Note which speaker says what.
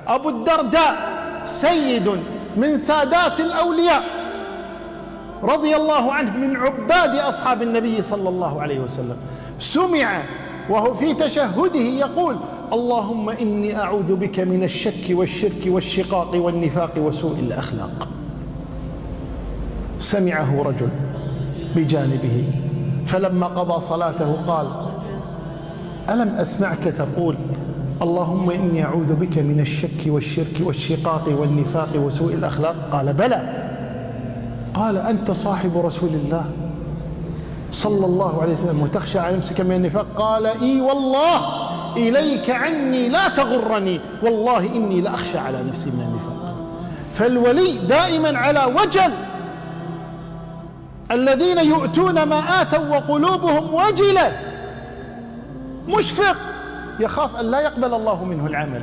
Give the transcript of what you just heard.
Speaker 1: أبو الدرداء سيد من سادات الأولياء رضي الله عنه، من عباد أصحاب النبي صلى الله عليه وسلم، سمع وهو في تشهده يقول: اللهم إني أعوذ بك من الشك والشرك والشقاق والنفاق وسوء الأخلاق. سمعه رجل بجانبه، فلما قضى صلاته قال: ألم أسمعك تقول اللهم إني أعوذ بك من الشك والشرك والشقاق والنفاق وسوء الأخلاق؟ قال: بلى. قال: أنت صاحب رسول الله صلى الله عليه وسلم وتخشى على نفسك من النفاق؟ قال: إي والله، إليك عني لا تغرني، والله إني لأخشى على نفسي من النفاق. فالولي دائما على وجل، الذين يؤتون ما آتوا وقلوبهم وجلة، مشفق، يخاف أن لا يقبل الله منه العمل.